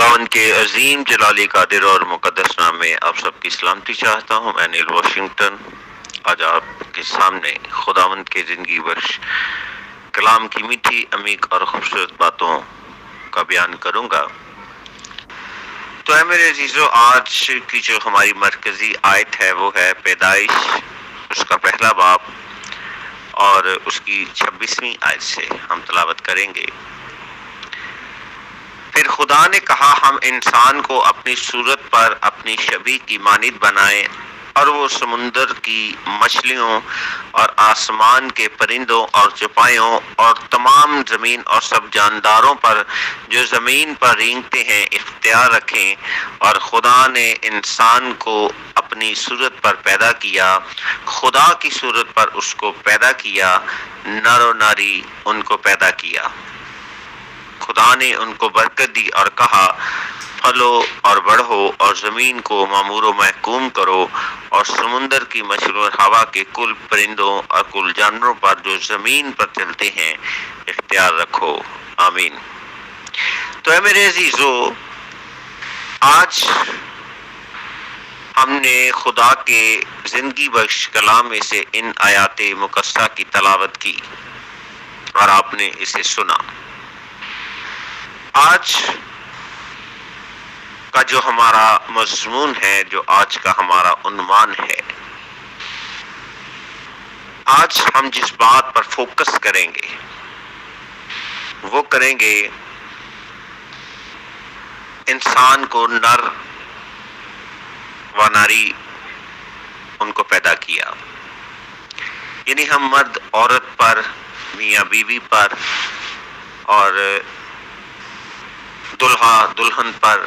خداوند کے عظیم جلالی قادر اور مقدس نام میں آپ سب کی سلامتی چاہتا ہوں. میں نیل واشنگٹن آج آپ کے سامنے خداوند کے زندگی بخش کلام کی میٹھی عمیق اور خوبصورت باتوں کا بیان کروں گا. تو اے میرے عزیزو، آج کی جو ہماری مرکزی آیت ہے وہ ہے پیدائش اس کا پہلا باب اور اس کی 26ویں آیت سے ہم تلاوت کریں گے. پھر خدا نے کہا، ہم انسان کو اپنی صورت پر اپنی شبیہ کی مانند بنائیں اور وہ سمندر کی مچھلیوں اور آسمان کے پرندوں اور چوپایوں اور تمام زمین اور سب جانداروں پر جو زمین پر رینگتے ہیں اختیار رکھیں. اور خدا نے انسان کو اپنی صورت پر پیدا کیا، خدا کی صورت پر اس کو پیدا کیا، نر و ناری ان کو پیدا کیا. خدا نے ان کو برکت دی اور کہا، پھلو اور بڑھو اور زمین کو معمور و محکوم کرو اور سمندر کی مچھلیوں اور ہوا کے کل پرندوں اور کل جانوروں پر جو زمین پر چلتے ہیں اختیار رکھو. آمین. تو اے میرے عزیزو، آج ہم نے خدا کے زندگی بخش کلام میں سے ان آیات مقدسہ کی تلاوت کی اور آپ نے اسے سنا. آج کا جو ہمارا مضمون ہے، جو آج کا ہمارا عنوان ہے، آج ہم جس بات پر فوکس کریں گے وہ کریں گے انسان کو نر و ناری ان کو پیدا کیا. یعنی ہم مرد عورت پر، میاں بیوی پر اور دلہا دلہن پر،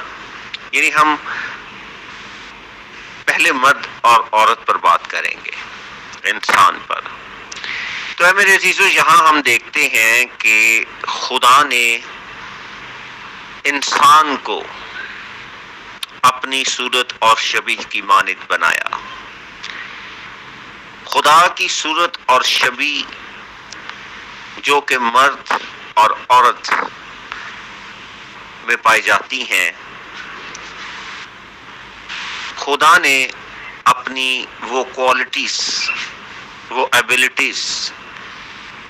یعنی ہم پہلے مرد اور عورت پر بات کریں گے، انسان پر. تو اے میرے عزیزو، یہاں ہم دیکھتے ہیں کہ خدا نے انسان کو اپنی صورت اور شبیہ کی مانند بنایا. خدا کی صورت اور شبیہ جو کہ مرد اور عورت میں پائی جاتی ہیں، خدا نے اپنی وہ کوالٹیز، وہ ایبلٹیز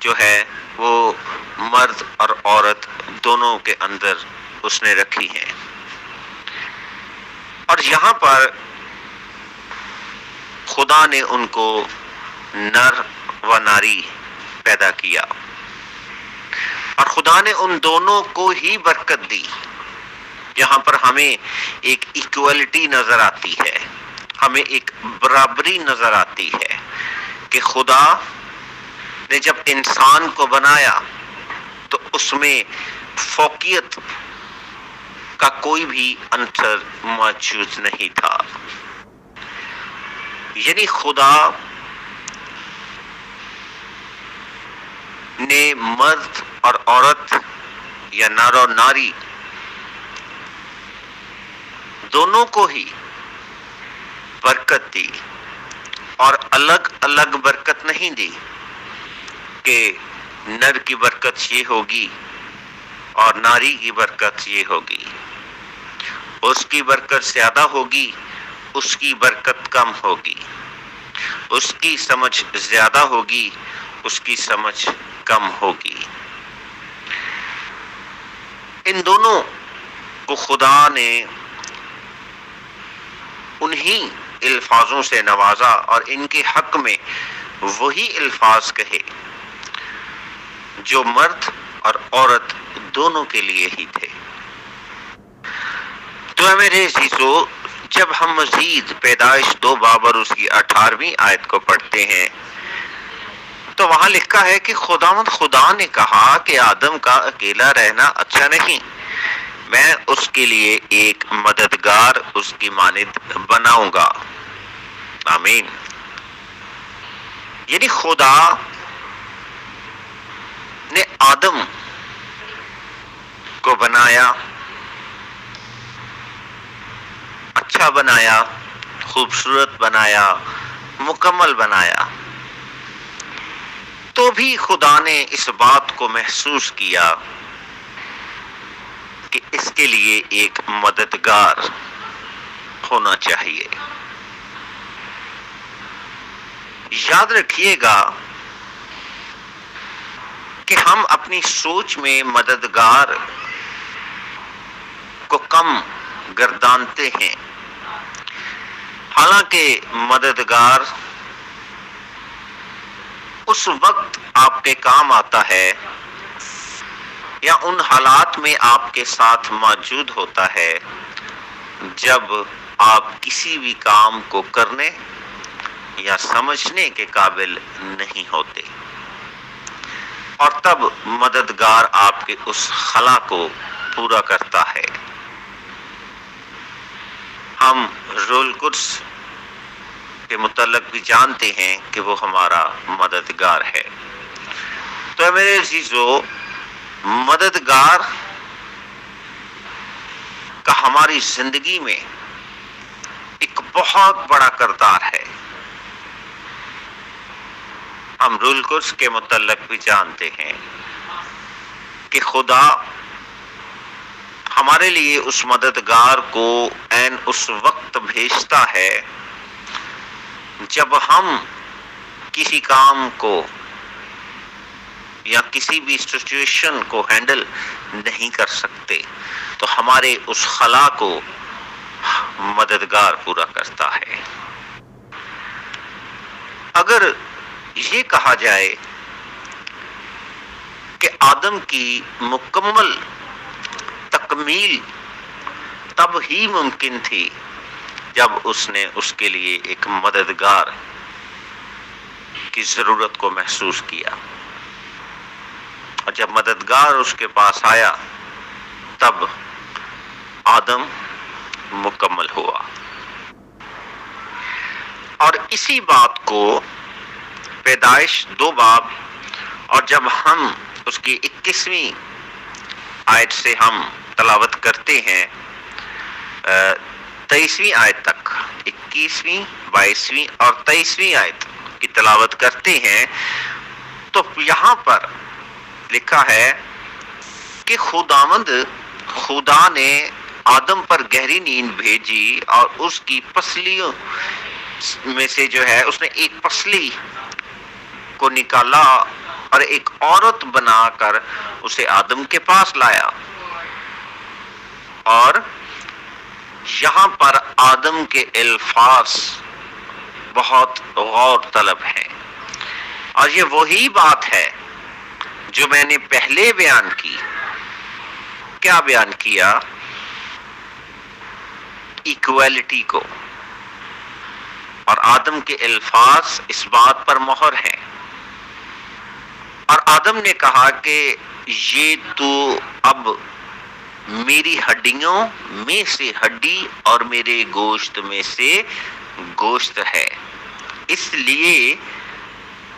جو ہے وہ مرد اور عورت دونوں کے اندر اس نے رکھی ہیں. اور یہاں پر خدا نے ان کو نر و ناری پیدا کیا اور خدا نے ان دونوں کو ہی برکت دی. یہاں پر ہمیں ایک ایکوالٹی نظر آتی ہے، ہمیں ایک برابری نظر آتی ہے کہ خدا نے جب انسان کو بنایا تو اس میں فوقیت کا کوئی بھی عنصر موجود نہیں تھا. یعنی خدا نے مرد اور عورت یا نر و ناری دونوں کو ہی برکت دی، اور الگ الگ برکت نہیں دی کہ نر کی برکت یہ ہوگی اور ناری کی برکت یہ ہوگی، اس کی برکت زیادہ ہوگی، اس کی برکت کم ہوگی، اس کی سمجھ زیادہ ہوگی، اس کی سمجھ کم ہوگی. ان دونوں کو خدا نے انہی الفاظوں سے نوازا اور ان کے حق میں وہی الفاظ کہے جو مرد اور عورت دونوں کے لیے ہی تھے. تو میرے عزیزو، جب ہم مزید پیدائش 2 باب اور اس کی 18ویں آیت کو پڑھتے ہیں تو وہاں لکھا ہے کہ خدا نے کہا کہ آدم کا اکیلا رہنا اچھا نہیں، میں اس کے لیے ایک مددگار اس کی مانند بناؤں گا. آمین. یعنی خدا نے آدم کو بنایا، اچھا بنایا، خوبصورت بنایا، مکمل بنایا. تو بھی خدا نے اس بات کو محسوس کیا کہ اس کے لیے ایک مددگار ہونا چاہیے۔ یاد رکھیے گا کہ ہم اپنی سوچ میں مددگار کو کم گردانتے ہیں، حالانکہ مددگار اس وقت آپ کے کام آتا ہے یا ان حالات میں آپ کے ساتھ موجود ہوتا ہے جب آپ کسی بھی کام کو کرنے یا سمجھنے کے قابل نہیں ہوتے، اور تب مددگار آپ کے اس خلا کو پورا کرتا ہے۔ ہم رول قدس کے متعلق بھی جانتے ہیں کہ وہ ہمارا مددگار ہے۔ تو میرے عزیزو، مددگار کا ہماری زندگی میں ایک بہت بڑا کردار ہے۔ ہم رول قدس کے متعلق بھی جانتے ہیں کہ خدا ہمارے لیے اس مددگار کو عین اس وقت بھیجتا ہے جب ہم کسی کام کو یا کسی بھی سچویشن کو ہینڈل نہیں کر سکتے، تو ہمارے اس خلا کو مددگار پورا کرتا ہے۔ اگر یہ کہا جائے کہ آدم کی مکمل تکمیل تب ہی ممکن تھی جب اس نے اس کے لیے ایک مددگار کی ضرورت کو محسوس کیا، اور جب مددگار اس کے پاس آیا تب آدم مکمل ہوا۔ اور اسی بات کو پیدائش 2 باب اور جب ہم اس کی 21ویں آیت سے ہم تلاوت کرتے ہیں 23ویں آیت تک، 21ویں 22ویں اور 23ویں آیت کی تلاوت کرتے ہیں، تو یہاں پر لکھا ہے کہ خدا نے آدم پر گہری نیند بھیجی اور اس کی پسلیوں میں سے جو ہے اس نے ایک پسلی کو نکالا اور ایک عورت بنا کر اسے آدم کے پاس لایا۔ اور یہاں پر آدم کے الفاظ بہت غور طلب ہیں، اور یہ وہی بات ہے جو میں نے پہلے بیان کی۔ کیا بیان کیا؟ ایکویلٹی کو، اور آدم کے الفاظ اس بات پر مہر ہیں۔ اور آدم نے کہا کہ یہ تو اب میری ہڈیوں میں سے ہڈی اور میرے گوشت میں سے گوشت ہے، اس لیے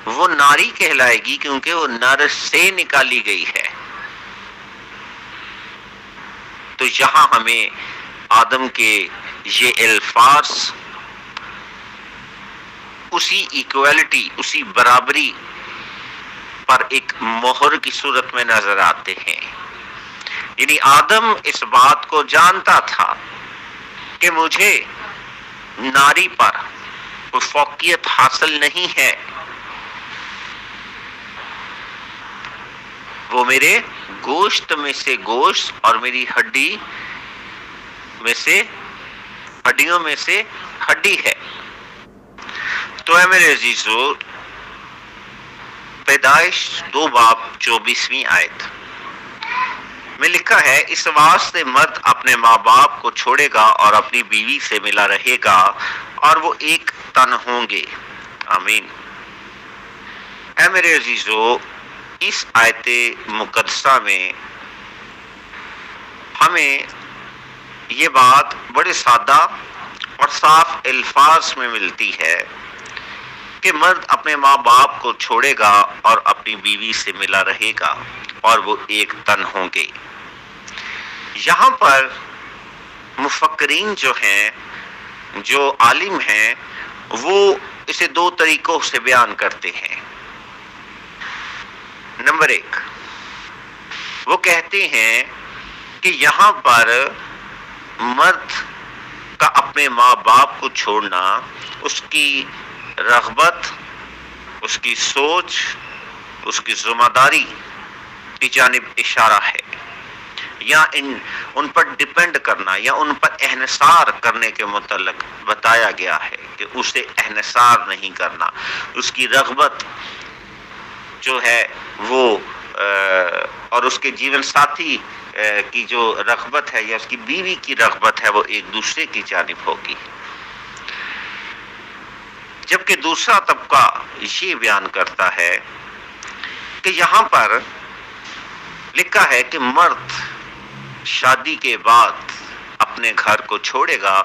وہ ناری کہلائے گی کیونکہ وہ نر سے نکالی گئی ہے۔ تو یہاں ہمیں آدم کے یہ الفاظ اسی ایکویلٹی، اسی برابری پر ایک مہر کی صورت میں نظر آتے ہیں۔ یعنی آدم اس بات کو جانتا تھا کہ مجھے ناری پر کوئی فوقیت حاصل نہیں ہے، وہ میرے گوشت میں سے گوشت اور میری ہڈیوں میں سے ہڈی ہے۔ تو اے میرے عزیزو، پیدائش 2 باب 24ویں آیت میں لکھا ہے، اس واسطے مرد اپنے ماں باپ کو چھوڑے گا اور اپنی بیوی سے ملا رہے گا اور وہ ایک تن ہوں گے۔ آمین۔ اے میرے عزیزو، اس آیت مقدسہ میں ہمیں یہ بات بڑے سادہ اور صاف الفاظ میں ملتی ہے کہ مرد اپنے ماں باپ کو چھوڑے گا اور اپنی بیوی سے ملا رہے گا اور وہ ایک تن ہوں گے۔ یہاں پر مفکرین جو ہیں، جو عالم ہیں، وہ اسے 2 طریقوں سے بیان کرتے ہیں۔ نمبر 1، وہ کہتے ہیں کہ یہاں پر مرد کا اپنے ماں باپ کو چھوڑنا اس کی رغبت، اس کی سوچ، اس کی ذمہ داری کی جانب اشارہ ہے، یا ان پر ڈیپینڈ کرنا یا ان پر انحصار کرنے کے متعلق بتایا گیا ہے کہ اسے انحصار نہیں کرنا، اس کی رغبت جو ہے وہ اور اس کے جیون ساتھی کی جو رغبت ہے یا اس کی بیوی کی رغبت ہے وہ ایک دوسرے کی جانب ہوگی. جبکہ دوسرا طبقہ یہ بیان کرتا ہے کہ یہاں پر لکھا ہے کہ مرد شادی کے بعد اپنے گھر کو چھوڑے گا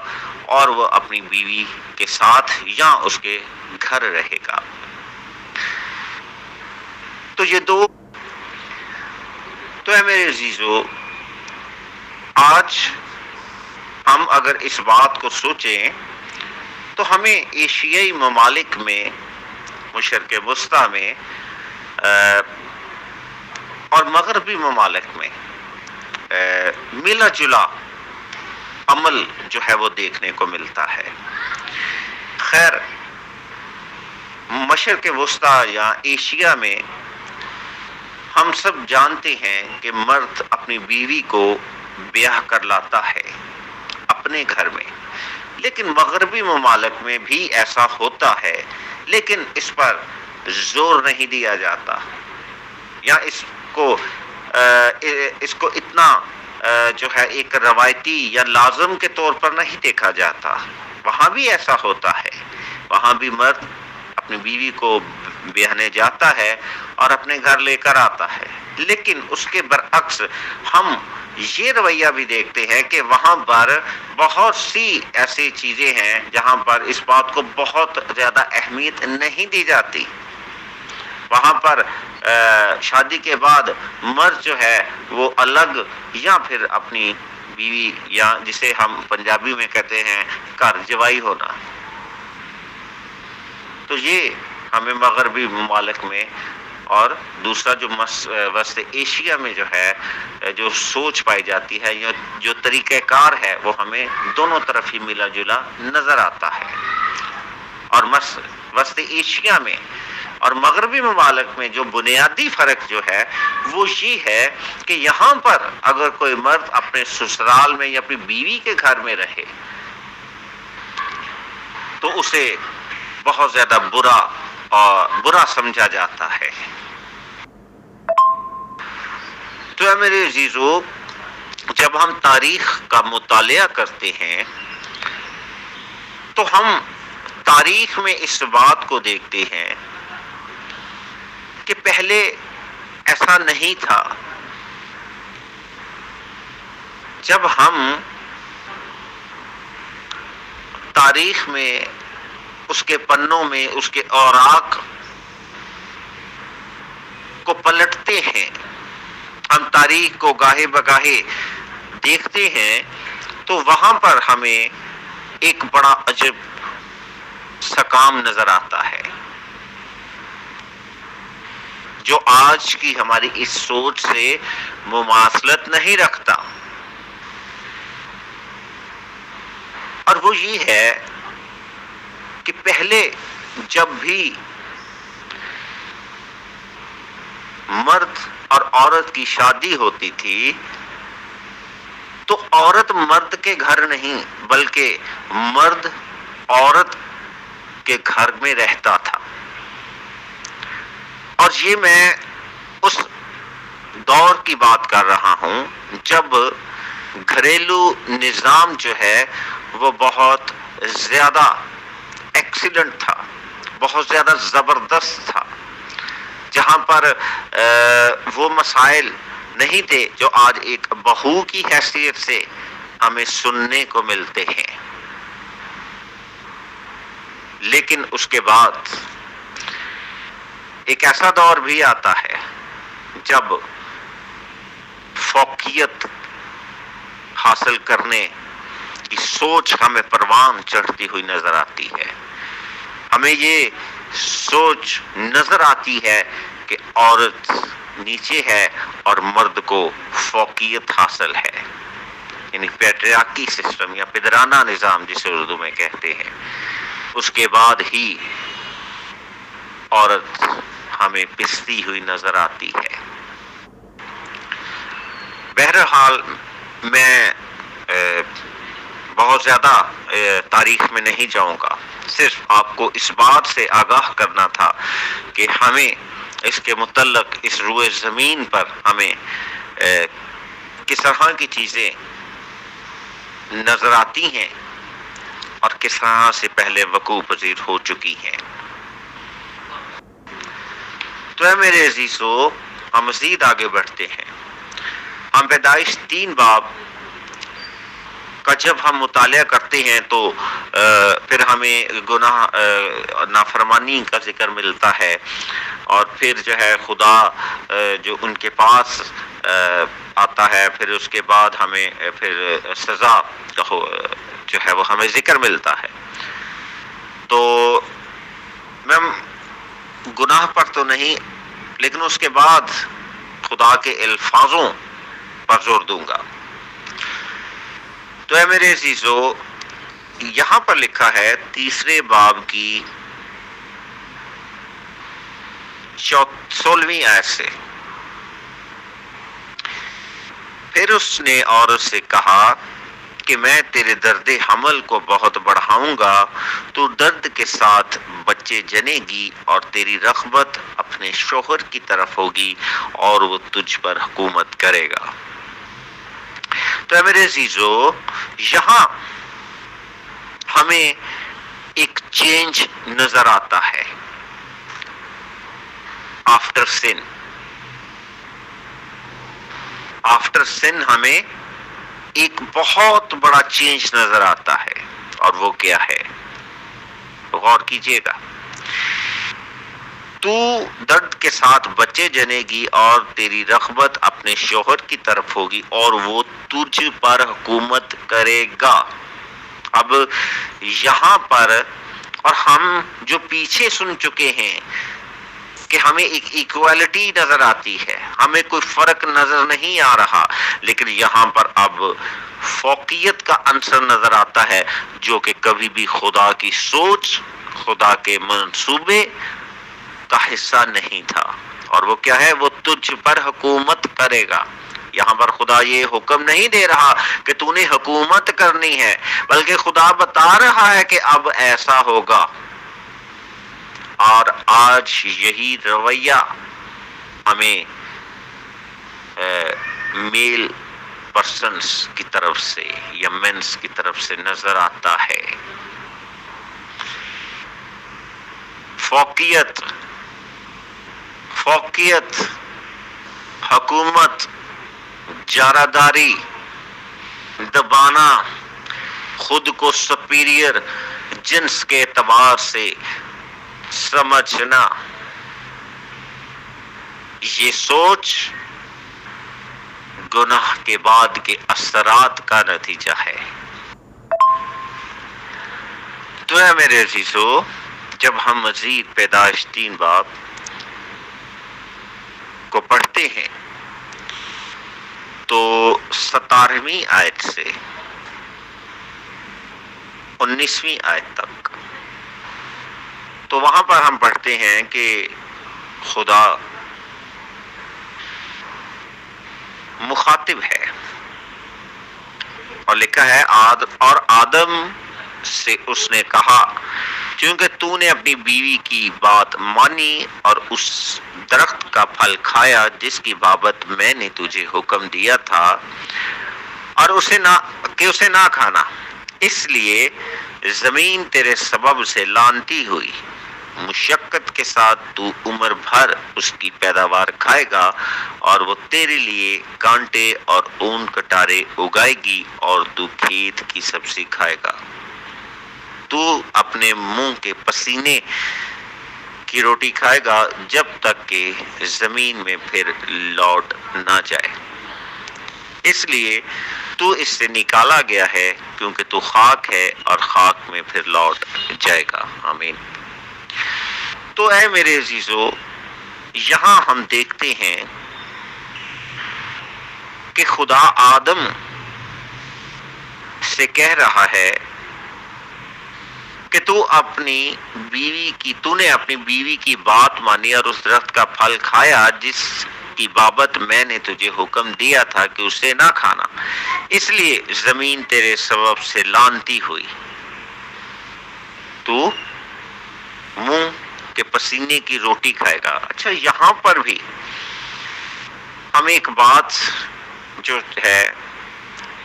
اور وہ اپنی بیوی کے ساتھ یا اس کے گھر رہے گا. تو یہ دو تو ہے میرے عزیزو، آج ہم اگر اس بات کو سوچیں تو ہمیں ایشیائی ممالک میں، مشرق وسطیٰ میں اور مغربی ممالک میں ملا جلا عمل جو ہے وہ دیکھنے کو ملتا ہے. خیر، مشرق وسطیٰ یا ایشیا میں ہم سب جانتے ہیں کہ مرد اپنی بیوی کو بیاہ کر لاتا ہے اپنے گھر میں، لیکن مغربی ممالک میں بھی ایسا ہوتا ہے، لیکن اس پر زور نہیں دیا جاتا یا اس کو اتنا جو ہے ایک روایتی یا لازم کے طور پر نہیں دیکھا جاتا. وہاں بھی ایسا ہوتا ہے، وہاں بھی مرد اپنی بیوی کو بیاہنے جاتا ہے اور اپنے گھر لے کر آتا ہے، لیکن اس کے برعکس ہم یہ رویہ بھی دیکھتے ہیں کہ وہاں پر بہت سی ایسی چیزیں ہیں جہاں پر اس بات کو بہت زیادہ اہمیت نہیں دی جاتی. وہاں پر شادی کے بعد مرد جو ہے وہ الگ یا پھر اپنی بیوی یا جسے ہم پنجابی میں کہتے ہیں گھر جوائی ہونا، تو یہ ہمیں مغربی ممالک میں اور دوسرا جو وسط ایشیا میں جو ہے جو سوچ پائی جاتی ہے یا جو طریقہ کار ہے وہ ہمیں دونوں طرف ہی ملا جلا نظر آتا ہے. اور وسط ایشیا میں اور مغربی ممالک میں جو بنیادی فرق جو ہے وہ یہ ہے کہ یہاں پر اگر کوئی مرد اپنے سسرال میں یا اپنی بیوی کے گھر میں رہے تو اسے بہت زیادہ برا سمجھا جاتا ہے. تو اے میرے عزیزو، جب ہم تاریخ کا مطالعہ کرتے ہیں تو ہم تاریخ میں اس بات کو دیکھتے ہیں کہ پہلے ایسا نہیں تھا. جب ہم تاریخ میں اس کے پنوں میں اس کے اوراق کو پلٹتے ہیں، ہم تاریخ کو گاہے بگاہے دیکھتے ہیں، تو وہاں پر ہمیں ایک بڑا عجب سا کام نظر آتا ہے جو آج کی ہماری اس سوچ سے مماثلت نہیں رکھتا. اور وہ یہ ہے کہ پہلے جب بھی مرد اور عورت کی شادی ہوتی تھی تو عورت مرد کے گھر نہیں بلکہ مرد عورت کے گھر میں رہتا تھا. اور یہ میں اس دور کی بات کر رہا ہوں جب گھریلو نظام جو ہے وہ بہت زیادہ ایکسیلنٹ تھا، بہت زیادہ زبردست تھا، جہاں پر وہ مسائل نہیں تھے جو آج ایک بہو کی حیثیت سے ہمیں سننے کو ملتے ہیں. لیکن اس کے بعد ایک ایسا دور بھی آتا ہے جب فوقیت حاصل کرنے کی سوچ ہمیں پروان چڑھتی ہوئی نظر آتی ہے. ہمیں یہ سوچ نظر آتی ہے کہ عورت نیچے ہے اور مرد کو فوقیت حاصل ہے، یعنی پیٹریارکی سسٹم یا پدرانہ نظام جسے اردو میں کہتے ہیں، اس کے بعد ہی عورت ہمیں پستی ہوئی نظر آتی ہے۔ بہرحال میں بہت زیادہ تاریخ میں نہیں جاؤں گا، صرف آپ کو اس بات سے آگاہ کرنا تھا کہ ہمیں اس کے متعلق اس روئے زمین پر ہمیں کس طرح کی چیزیں نظر آتی ہیں اور کس طرح سے پہلے وقوع پذیر ہو چکی ہیں۔ تو اے میرے عزیزو، ہم مزید آگے بڑھتے ہیں۔ ہم پیدائش 3 باب کا جب ہم مطالعہ کرتے ہیں تو پھر ہمیں گناہ نافرمانی کا ذکر ملتا ہے، اور پھر جو ہے خدا جو ان کے پاس آتا ہے، پھر اس کے بعد ہمیں پھر سزا جو ہے وہ ہمیں ذکر ملتا ہے۔ تو میں گناہ پر تو نہیں، لیکن اس کے بعد خدا کے الفاظوں پر زور دوں گا۔ تو اے میرے عزیزو، یہاں پر لکھا ہے 3 باب کی 16ویں آیت سے، پھر اس نے عورت سے کہا کہ میں تیرے درد حمل کو بہت بڑھاؤں گا، تو درد کے ساتھ بچے جنے گی اور تیری رغبت اپنے شوہر کی طرف ہوگی اور وہ تجھ پر حکومت کرے گا۔ تو اے میرے عزیزو، یہاں ہمیں ایک چینج نظر آتا ہے آفٹر سن۔ آفٹر سن ہمیں ایک بہت بڑا چینج نظر آتا ہے، اور وہ کیا ہے؟ غور کیجئے گا۔ تو درد کے ساتھ بچے جنے گی اور تیری رغبت اپنے شوہر کی طرف ہوگی اور وہ تجھ پر حکومت کرے گا۔ اب یہاں پر، اور ہم جو پیچھے سن چکے ہیں کہ ہمیں ایک ایکوالٹی نظر آتی ہے، ہمیں کوئی فرق نظر نہیں آ رہا، لیکن یہاں پر اب فوقیت کا عنصر نظر آتا ہے جو کہ کبھی بھی خدا کی سوچ، خدا کے منصوبے کا حصہ نہیں تھا۔ اور وہ کیا ہے؟ وہ تجھ پر حکومت کرے گا۔ یہاں پر خدا یہ حکم نہیں دے رہا کہ تو نے حکومت کرنی ہے، بلکہ خدا بتا رہا ہے کہ اب ایسا ہوگا۔ اور آج یہی رویہ ہمیں میل پرسنس کی طرف سے یا مینس کی طرف سے نظر آتا ہے۔ فوقیت، حکومت، جارحداری، دبانا، خود کو سپیریئر جنس کے اعتبار سے سمجھنا، یہ سوچ گناہ کے بعد کے اثرات کا نتیجہ ہے۔ تو اے میرے عزیزو، جب ہم مزید پیدائش 3 باب کو پڑھتے ہیں تو 17ویں آیت سے 19ویں آیت تک، تو وہاں پر ہم پڑھتے ہیں کہ خدا مخاطب ہے، اور لکھا ہے اور آدم سے اس نے کہا کیونکہ تو نے اپنی بیوی کی بات مانی اور اس درخت کا پھل کھایا جس کی بابت میں نے تجھے حکم دیا تھا اور اسے نہ کھانا، اس لیے زمین تیرے سبب سے لعنتی ہوئی، مشقت کے ساتھ تو عمر بھر اس کی پیداوار کھائے گا اور وہ تیرے لیے کانٹے اور اون کٹارے اگائے گی اور تو کھیت کی سبزی کھائے گا۔ تو اپنے منہ کے پسینے کی روٹی کھائے گا جب تک کہ زمین میں پھر لوٹ نہ جائے، اس لیے تو اس سے نکالا گیا ہے کیونکہ تو خاک ہے اور خاک میں پھر لوٹ جائے گا۔ آمین۔ تو اے میرے عزیزو، یہاں ہم دیکھتے ہیں کہ خدا آدم سے کہہ رہا ہے کہ تو نے اپنی بیوی کی بات مانی اور اس درخت کا پھل کھایا جس کی بابت میں نے تجھے حکم دیا تھا کہ اسے نہ کھانا، اس لیے زمین تیرے سبب سے لعنتی ہوئی، تو منہ کے پسینے کی روٹی کھائے گا۔ اچھا، یہاں پر بھی ہم ایک بات جو ہے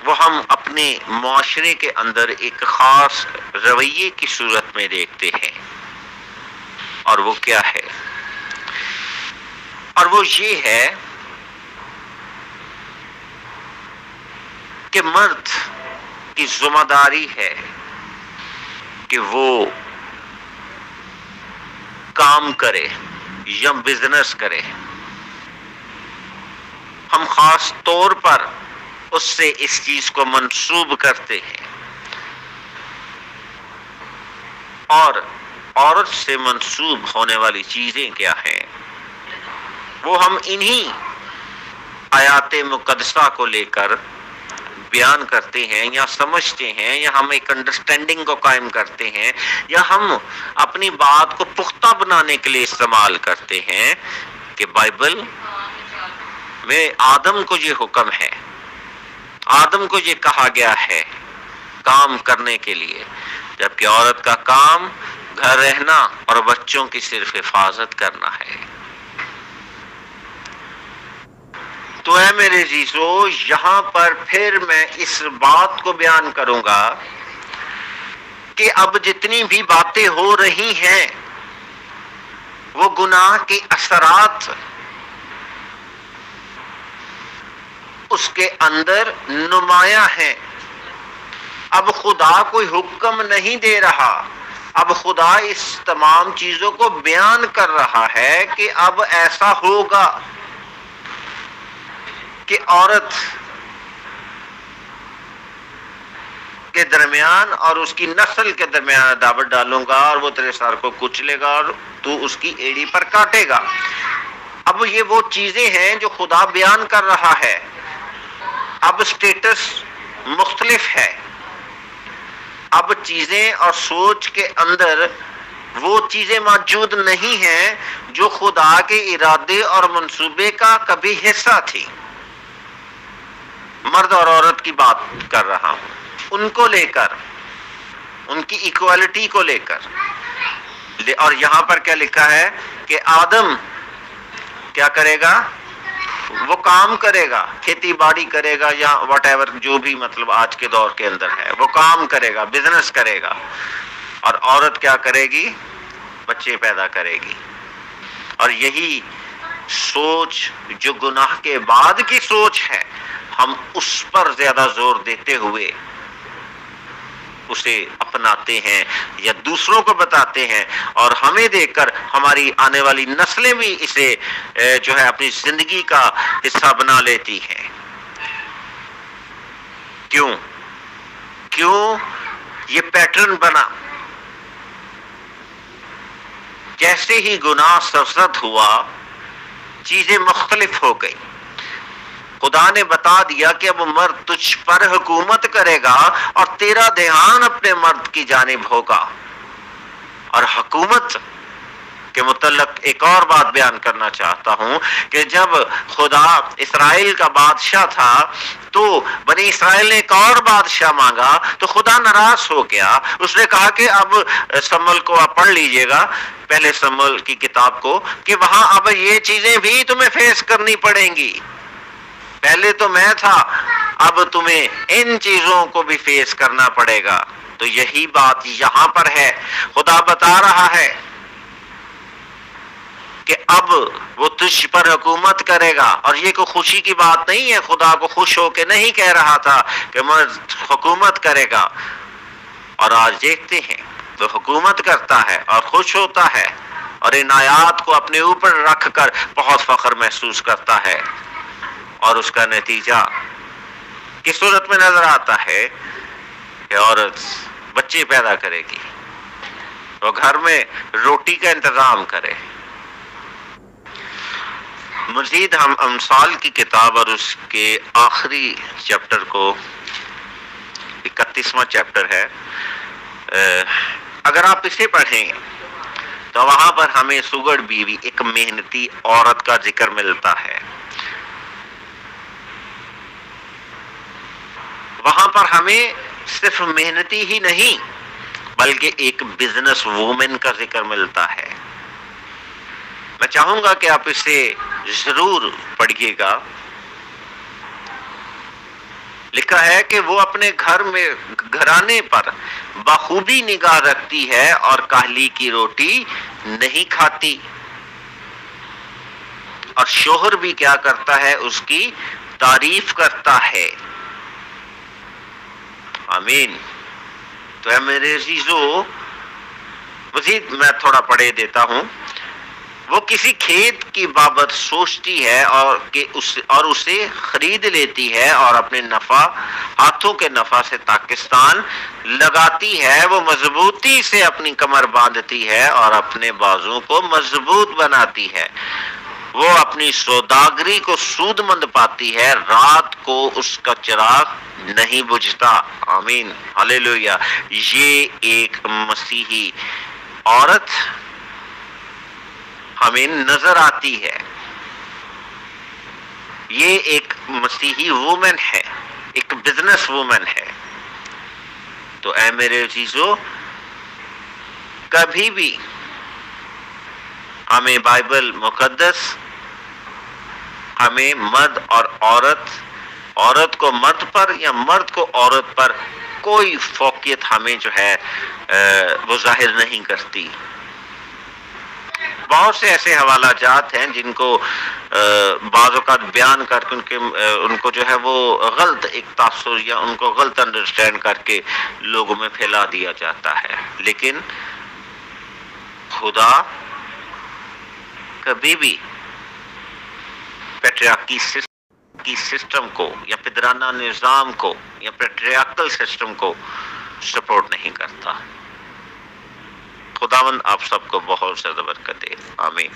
وہ ہم اپنے معاشرے کے اندر ایک خاص رویے کی صورت میں دیکھتے ہیں، اور وہ کیا ہے؟ اور وہ یہ ہے کہ مرد کی ذمہ داری ہے کہ وہ کام کرے یا بزنس کرے۔ ہم خاص طور پر اس سے اس چیز کو منسوب کرتے ہیں، اور عورت سے منسوب ہونے والی چیزیں کیا ہیں وہ ہم انہی آیات مقدسہ کو لے کر بیان کرتے ہیں یا سمجھتے ہیں، یا ہم ایک انڈرسٹینڈنگ کو قائم کرتے ہیں، یا ہم اپنی بات کو پختہ بنانے کے لیے استعمال کرتے ہیں کہ بائبل میں آدم کو یہ حکم ہے، آدم کو یہ کہا گیا ہے کام کرنے کے لیے، جبکہ عورت کا کام گھر رہنا اور بچوں کی صرف حفاظت کرنا ہے۔ تو اے میرے عزیزو، یہاں پر پھر میں اس بات کو بیان کروں گا کہ اب جتنی بھی باتیں ہو رہی ہیں وہ گناہ کے اثرات اس کے اندر نمایاں ہیں۔ اب خدا کوئی حکم نہیں دے رہا، اب خدا اس تمام چیزوں کو بیان کر رہا ہے کہ اب ایسا ہوگا کہ عورت کے درمیان اور اس کی نسل کے درمیان عداوت ڈالوں گا، اور وہ تیرے سر کو کچلے گا اور تو اس کی ایڑی پر کاٹے گا۔ اب یہ وہ چیزیں ہیں جو خدا بیان کر رہا ہے۔ اب سٹیٹس مختلف ہے، اب چیزیں اور سوچ کے اندر وہ چیزیں موجود نہیں ہیں جو خدا کے ارادے اور منصوبے کا کبھی حصہ تھی۔ مرد اور عورت کی بات کر رہا ہوں، ان کو لے کر، ان کی ایکوالٹی کو لے کر، اور یہاں پر کیا لکھا ہے کہ آدم کیا کرے گا؟ وہ کام کرے گا، کھیتی باڑی کرے گا، یا واٹ ایور جو بھی مطلب آج کے دور کے اندر ہے، وہ کام کرے گا، بزنس کرے گا، اور عورت کیا کرے گی؟ بچے پیدا کرے گی۔ اور یہی سوچ جو گناہ کے بعد کی سوچ ہے، ہم اس پر زیادہ زور دیتے ہوئے اسے اپناتے ہیں یا دوسروں کو بتاتے ہیں، اور ہمیں دیکھ کر ہماری آنے والی نسلیں بھی اسے جو ہے اپنی زندگی کا حصہ بنا لیتی ہیں۔ کیوں یہ پیٹرن بنا؟ جیسے ہی گناہ سرزد ہوا، چیزیں مختلف ہو گئی۔ خدا نے بتا دیا کہ اب مرد تجھ پر حکومت کرے گا اور تیرا دھیان اپنے مرد کی جانب ہوگا۔ اور حکومت کے متعلق ایک اور بات بیان کرنا چاہتا ہوں کہ جب خدا اسرائیل کا بادشاہ تھا تو بنی اسرائیل نے ایک اور بادشاہ مانگا، تو خدا ناراض ہو گیا۔ اس نے کہا کہ اب سموئیل کو آپ پڑھ لیجئے گا، پہلے سموئیل کی کتاب کو، کہ وہاں اب یہ چیزیں بھی تمہیں فیس کرنی پڑیں گی۔ پہلے تو میں تھا، اب تمہیں ان چیزوں کو بھی فیس کرنا پڑے گا۔ تو یہی بات یہاں پر ہے، خدا بتا رہا ہے کہ اب وہ تجھ پر حکومت کرے گا، اور یہ کوئی خوشی کی بات نہیں ہے، خدا کو خوش ہو کے نہیں کہہ رہا تھا کہ مرد حکومت کرے گا۔ اور آج دیکھتے ہیں وہ حکومت کرتا ہے اور خوش ہوتا ہے، اور ان آیات کو اپنے اوپر رکھ کر بہت فخر محسوس کرتا ہے، اور اس کا نتیجہ کس صورت میں نظر آتا ہے کہ عورت بچے پیدا کرے گی، وہ گھر میں روٹی کا انتظام کرے۔ مزید ہم امثال کی کتاب اور اس کے آخری چیپٹر کو، 31واں چیپٹر ہے، اگر آپ اسے پڑھیں تو وہاں پر ہمیں سگڑ بیوی، ایک محنتی عورت کا ذکر ملتا ہے. وہاں پر ہمیں صرف محنتی ہی نہیں بلکہ ایک بزنس وومن کا ذکر ملتا ہے. میں چاہوں گا کہ آپ اسے ضرور پڑھیے گا. لکھا ہے کہ وہ اپنے گھرانے پر بخوبی نگاہ رکھتی ہے اور کاہلی کی روٹی نہیں کھاتی، اور شوہر بھی کیا کرتا ہے؟ اس کی تعریف کرتا ہے. آمین. تو اے میرے عزیزو، مزید میں تھوڑا پڑھے دیتا ہوں. وہ کسی کھیت کی بابت سوچتی ہے اور اسے خرید لیتی ہے اور اپنے ہاتھوں کے نفع سے پاکستان لگاتی ہے. وہ مضبوطی سے اپنی کمر باندھتی ہے اور اپنے بازوں کو مضبوط بناتی ہے. وہ اپنی سوداگری کو سود مند پاتی ہے، رات کو اس کا چراغ نہیں بجھتا. آمین، ہاللیلویہ. یہ ایک مسیحی عورت ہمیں نظر آتی ہے. یہ ایک مسیحی وومن ہے، ایک بزنس وومن ہے. تو اے میرے عزیزو، کبھی بھی ہمیں بائبل مقدس ہمیں مرد اور عورت کو مرد پر یا مرد کو عورت پر کوئی فوقیت ہمیں جو ہے وہ ظاہر نہیں کرتی. بہت سے ایسے حوالہ جات ہیں جن کو بعض اوقات بیان کر کے ان کو جو ہے وہ غلط ایک تاثر یا ان کو غلط انڈرسٹینڈ کر کے لوگوں میں پھیلا دیا جاتا ہے. لیکن خدا کبھی بھی پیٹریارکی سسٹم کو یا پدرانہ نظام کو یا پیٹریارکل سسٹم کو سپورٹ نہیں کرتا. خداوند آپ سب کو بہت زیادہ برکت دے. آمین.